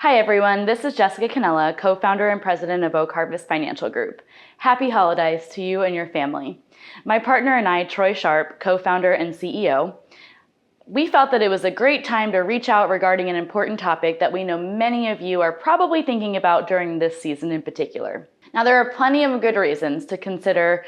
Hi everyone, this is Jessica Canella, co-founder and president of Oak Harvest Financial Group. Happy holidays to you and your family. My partner and I, Troy Sharp, co-founder and CEO, we felt that it was a great time to reach out regarding an important topic that we know many of you are probably thinking about during this season in particular. Now, there are plenty of good reasons to consider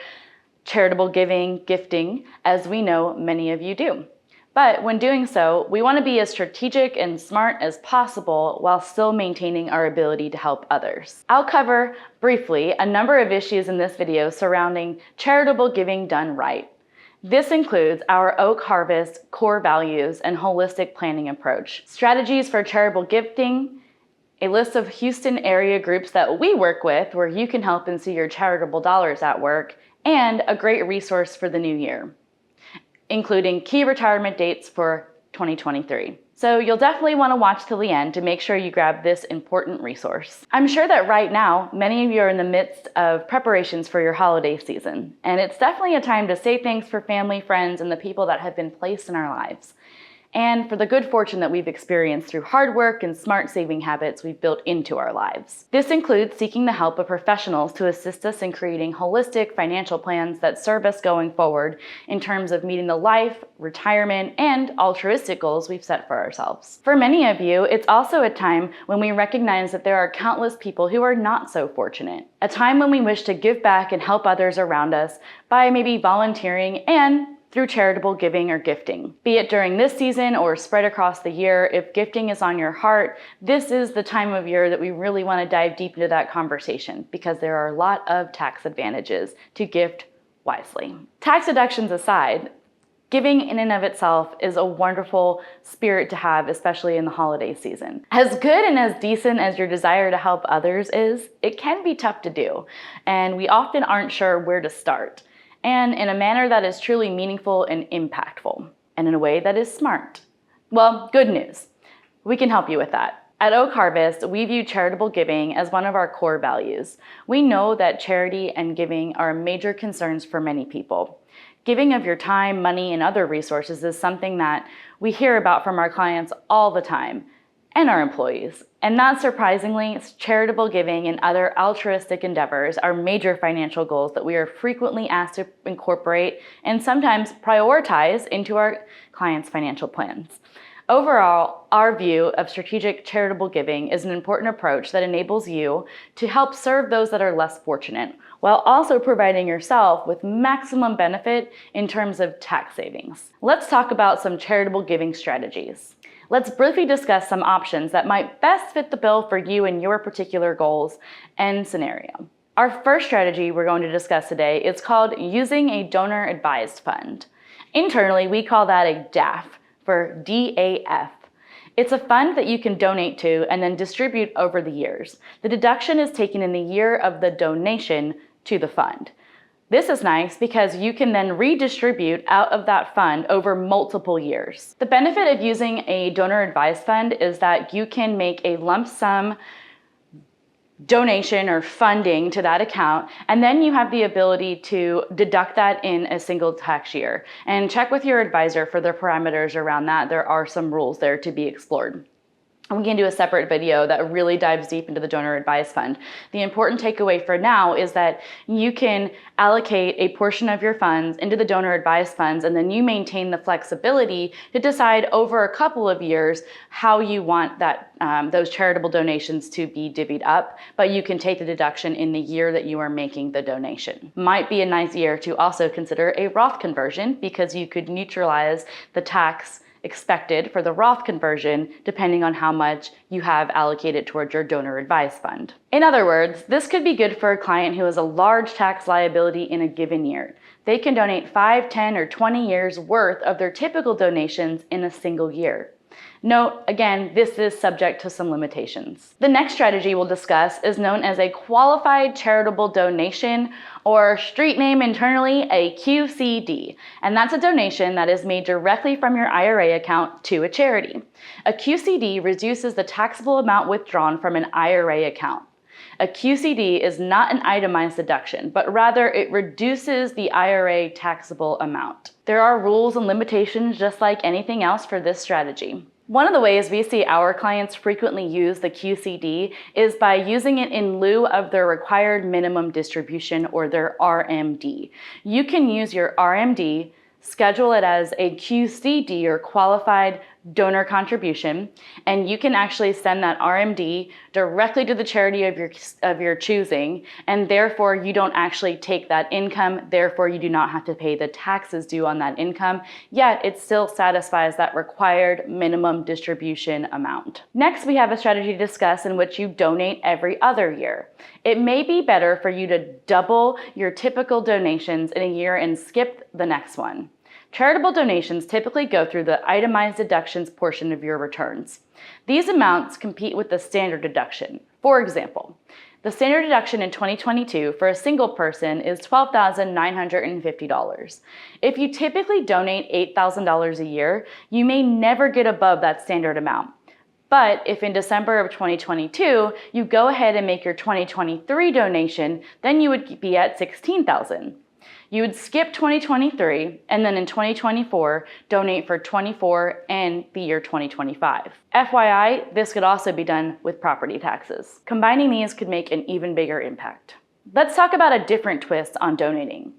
charitable giving, gifting, as we know many of you do. But when doing so, we want to be as strategic and smart as possible while still maintaining our ability to help others. I'll cover briefly a number of issues in this video surrounding charitable giving done right. This includes our Oak Harvest core values and holistic planning approach, strategies for charitable gifting, a list of Houston area groups that we work with where you can help and see your charitable dollars at work, and a great resource for the new year, including key retirement dates for 2023. So you'll definitely want to watch till the end to make sure you grab this important resource. I'm sure that right now, many of you are in the midst of preparations for your holiday season, and it's definitely a time to say thanks for family, friends, and the people that have been placed in our lives, and for the good fortune that we've experienced through hard work and smart saving habits we've built into our lives. This includes seeking the help of professionals to assist us in creating holistic financial plans that serve us going forward in terms of meeting the life, retirement, and altruistic goals we've set for ourselves. For many of you, it's also a time when we recognize that there are countless people who are not so fortunate. A time when we wish to give back and help others around us by maybe volunteering and through charitable giving or gifting. Be it during this season or spread across the year, if gifting is on your heart, this is the time of year that we really want to dive deep into that conversation because there are a lot of tax advantages to gift wisely. Tax deductions aside, giving in and of itself is a wonderful spirit to have, especially in the holiday season. As good and as decent as your desire to help others is, it can be tough to do, and we often aren't sure where to start, and in a manner that is truly meaningful and impactful, and in a way that is smart. Well, good news. We can help you with that. At Oak Harvest, we view charitable giving as one of our core values. We know that charity and giving are major concerns for many people. Giving of your time, money, and other resources is something that we hear about from our clients all the time, and our employees. And not surprisingly, charitable giving and other altruistic endeavors are major financial goals that we are frequently asked to incorporate and sometimes prioritize into our clients' financial plans. Overall, our view of strategic charitable giving is an important approach that enables you to help serve those that are less fortunate, while also providing yourself with maximum benefit in terms of tax savings. Let's talk about some charitable giving strategies. Let's briefly discuss some options that might best fit the bill for you and your particular goals and scenario. Our first strategy we're going to discuss today is called using a donor advised fund. Internally, we call that a DAF for DAF. It's a fund that you can donate to and then distribute over the years. The deduction is taken in the year of the donation to the fund. This is nice because you can then redistribute out of that fund over multiple years. The benefit of using a donor advised fund is that you can make a lump sum donation or funding to that account, and then you have the ability to deduct that in a single tax year. And check with your advisor for the parameters around that. There are some rules there to be explored. We can do a separate video that really dives deep into the donor advised fund. The important takeaway for now is that you can allocate a portion of your funds into the donor advised funds, and then you maintain the flexibility to decide over a couple of years how you want that those charitable donations to be divvied up, but you can take the deduction in the year that you are making the donation. Might be a nice year to also consider a Roth conversion because you could neutralize the tax expected for the Roth conversion depending on how much you have allocated towards your donor advised fund. In other words, this could be good for a client who has a large tax liability in a given year. They can donate 5, 10, or 20 years worth of their typical donations in a single year. Note, again, this is subject to some limitations. The next strategy we'll discuss is known as a qualified charitable donation, or street name internally, a QCD. And that's a donation that is made directly from your IRA account to a charity. A QCD reduces the taxable amount withdrawn from an IRA account. A QCD is not an itemized deduction, but rather it reduces the IRA taxable amount. There are rules and limitations just like anything else for this strategy. One of the ways we see our clients frequently use the QCD is by using it in lieu of their required minimum distribution, or their RMD. You can use your RMD, schedule it as a QCD, or qualified donor contribution, and you can actually send that RMD directly to the charity of your choosing, and therefore you don't actually take that income, therefore you do not have to pay the taxes due on that income, yet it still satisfies that required minimum distribution amount. Next, we have a strategy to discuss in which you donate every other year. It may be better for you to double your typical donations in a year and skip the next one. Charitable donations typically go through the itemized deductions portion of your returns. These amounts compete with the standard deduction. For example, the standard deduction in 2022 for a single person is $12,950. If you typically donate $8,000 a year, you may never get above that standard amount. But if in December of 2022, you go ahead and make your 2023 donation, then you would be at $16,000. You would skip 2023 and then in 2024, donate for 24 and the year 2025. FYI, this could also be done with property taxes. Combining these could make an even bigger impact. Let's talk about a different twist on donating.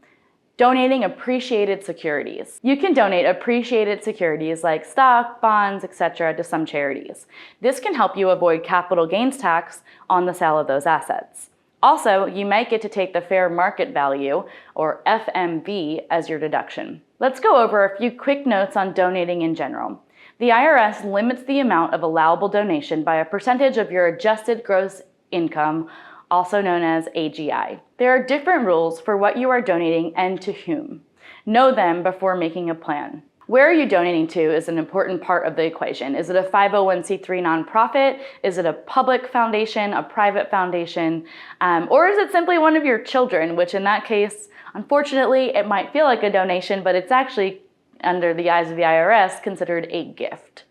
Donating appreciated securities. You can donate appreciated securities like stock, bonds, etc. to some charities. This can help you avoid capital gains tax on the sale of those assets. Also, you might get to take the fair market value, or FMV, as your deduction. Let's go over a few quick notes on donating in general. The IRS limits the amount of allowable donation by a percentage of your adjusted gross income, also known as AGI. There are different rules for what you are donating and to whom. Know them before making a plan. Where are you donating to is an important part of the equation. Is it a 501c3 nonprofit? Is it a public foundation, a private foundation? Or is it simply one of your children, which in that case, unfortunately, it might feel like a donation, but it's actually, under the eyes of the IRS, considered a gift.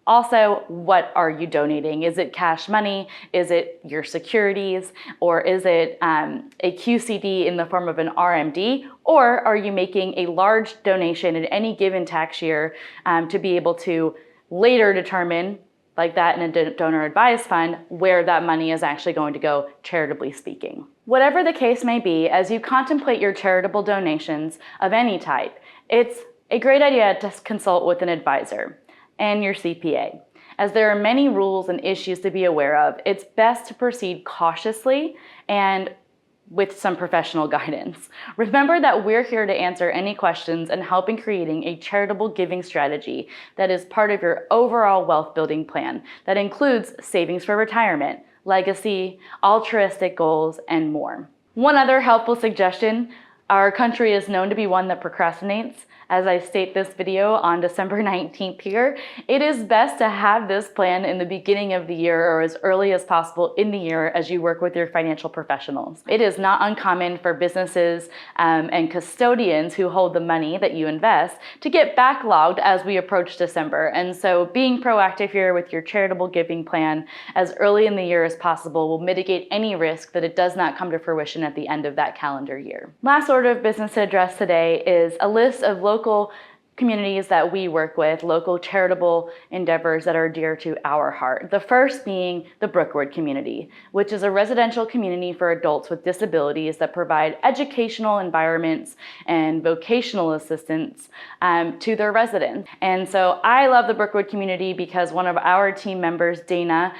Also, what are you donating? Is it cash money? Is it your securities? Or is it a QCD in the form of an RMD? Or are you making a large donation in any given tax year to be able to later determine, like that in a donor advised fund, where that money is actually going to go, charitably speaking? Whatever the case may be, as you contemplate your charitable donations of any type, it's a great idea to consult with an advisor and your CPA. As there are many rules and issues to be aware of, it's best to proceed cautiously and with some professional guidance. Remember that we're here to answer any questions and help in creating a charitable giving strategy that is part of your overall wealth building plan that includes savings for retirement, legacy, altruistic goals, and more. One other helpful suggestion: our country is known to be one that procrastinates. As I state this video on December 19th here, it is best to have this plan in the beginning of the year or as early as possible in the year as you work with your financial professionals. It is not uncommon for businesses and custodians who hold the money that you invest to get backlogged as we approach December. And so being proactive here with your charitable giving plan as early in the year as possible will mitigate any risk that it does not come to fruition at the end of that calendar year. Last order of business to address today is a list of local communities that we work with, local charitable endeavors that are dear to our heart. The first being the Brookwood Community, which is a residential community for adults with disabilities that provide educational environments and vocational assistance to their residents. And so I love the Brookwood Community because one of our team members, Dana,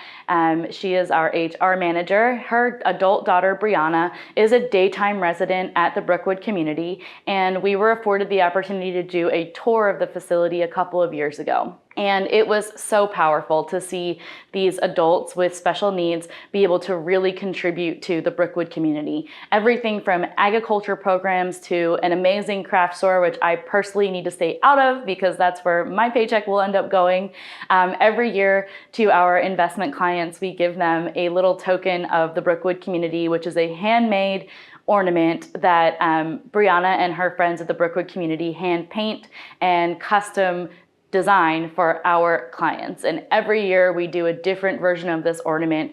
she is our HR manager. Her adult daughter, Brianna, is a daytime resident at the Brookwood Community, and we were afforded the opportunity to do a tour of the facility a couple of years ago. And it was so powerful to see these adults with special needs be able to really contribute to the Brookwood community. Everything from agriculture programs to an amazing craft store, which I personally need to stay out of because that's where my paycheck will end up going. Every year to our investment clients, we give them a little token of the Brookwood community, which is a handmade ornament that Brianna and her friends at the Brookwood Community hand paint and custom design for our clients. And every year we do a different version of this ornament.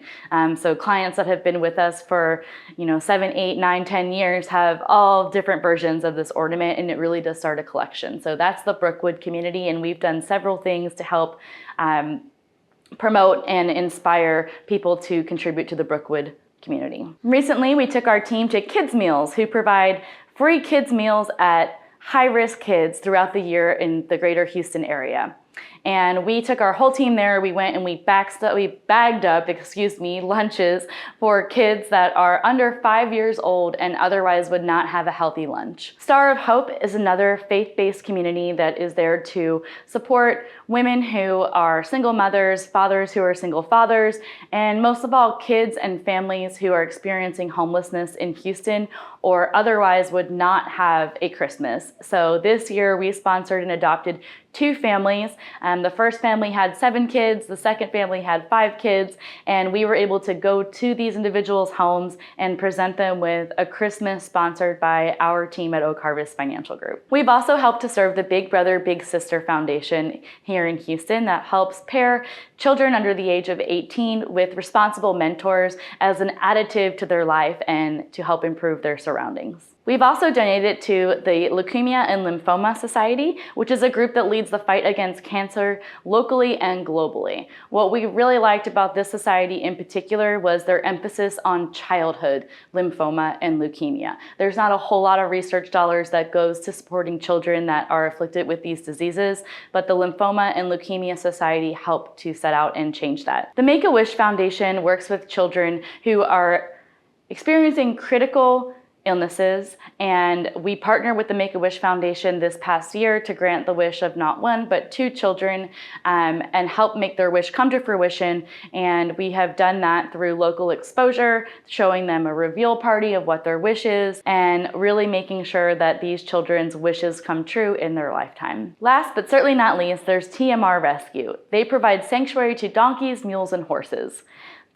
So clients that have been with us for 7, 8, 9, 10 years have all different versions of this ornament, and it really does start a collection. So that's the Brookwood Community, and we've done several things to help promote and inspire people to contribute to the Brookwood community. Recently, we took our team to Kids Meals, who provide free kids meals at high-risk kids throughout the year in the greater Houston area. And we took our whole team there. We went and we bagged up lunches for kids that are under 5 years old and otherwise would not have a healthy lunch. Star of Hope is another faith-based community that is there to support women who are single mothers, fathers who are single fathers, and most of all, kids and families who are experiencing homelessness in Houston or otherwise would not have a Christmas. So this year we sponsored and adopted 2 families. The first family had 7 kids, the second family had 5 kids, and we were able to go to these individuals' homes and present them with a Christmas sponsored by our team at Oak Harvest Financial Group. We've also helped to serve the Big Brother Big Sister Foundation here in Houston that helps pair children under the age of 18 with responsible mentors as an additive to their life and to help improve their surroundings. We've also donated to the Leukemia and Lymphoma Society, which is a group that leads the fight against cancer locally and globally. What we really liked about this society in particular was their emphasis on childhood lymphoma and leukemia. There's not a whole lot of research dollars that goes to supporting children that are afflicted with these diseases, but the Lymphoma and Leukemia Society helped to set out and change that. The Make-A-Wish Foundation works with children who are experiencing critical illnesses, and we partner with the Make-A-Wish Foundation this past year to grant the wish of not 1 but 2 children and help make their wish come to fruition. And we have done that through local exposure, showing them a reveal party of what their wish is, and really making sure that these children's wishes come true in their lifetime. Last but certainly not least, there's TMR Rescue. They provide sanctuary to donkeys, mules, and horses.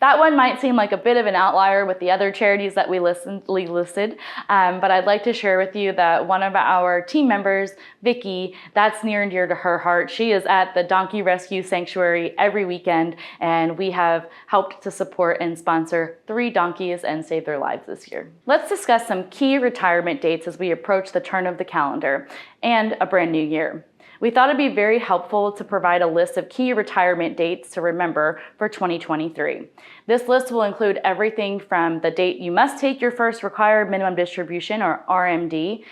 That one might seem like a bit of an outlier with the other charities that we listed, but I'd like to share with you that one of our team members, Vicky, that's near and dear to her heart. She is at the Donkey Rescue Sanctuary every weekend, and we have helped to support and sponsor 3 donkeys and save their lives this year. Let's discuss some key retirement dates as we approach the turn of the calendar and a brand new year. We thought it'd be very helpful to provide a list of key retirement dates to remember for 2023. This list will include everything from the date you must take your first required minimum distribution, or RMD,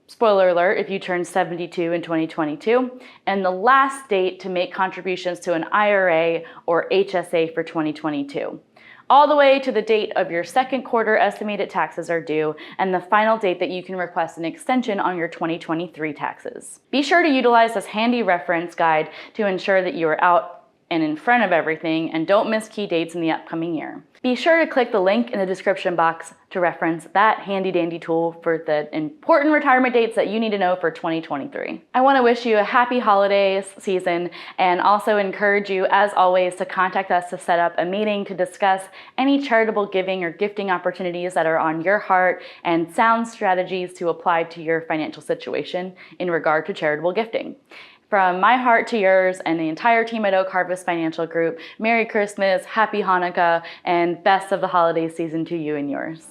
spoiler alert if you turn 72 in 2022, and the last date to make contributions to an IRA or HSA for 2022. All the way to the date of your second quarter estimated taxes are due, and the final date that you can request an extension on your 2023 taxes. Be sure to utilize this handy reference guide to ensure that you are out and in front of everything and don't miss key dates in the upcoming year. Be sure to click the link in the description box to reference that handy dandy tool for the important retirement dates that you need to know for 2023. I want to wish you a happy holidays season and also encourage you, as always, to contact us to set up a meeting to discuss any charitable giving or gifting opportunities that are on your heart and sound strategies to apply to your financial situation in regard to charitable gifting. From my heart to yours and the entire team at Oak Harvest Financial Group, Merry Christmas, Happy Hanukkah, and best of the holiday season to you and yours.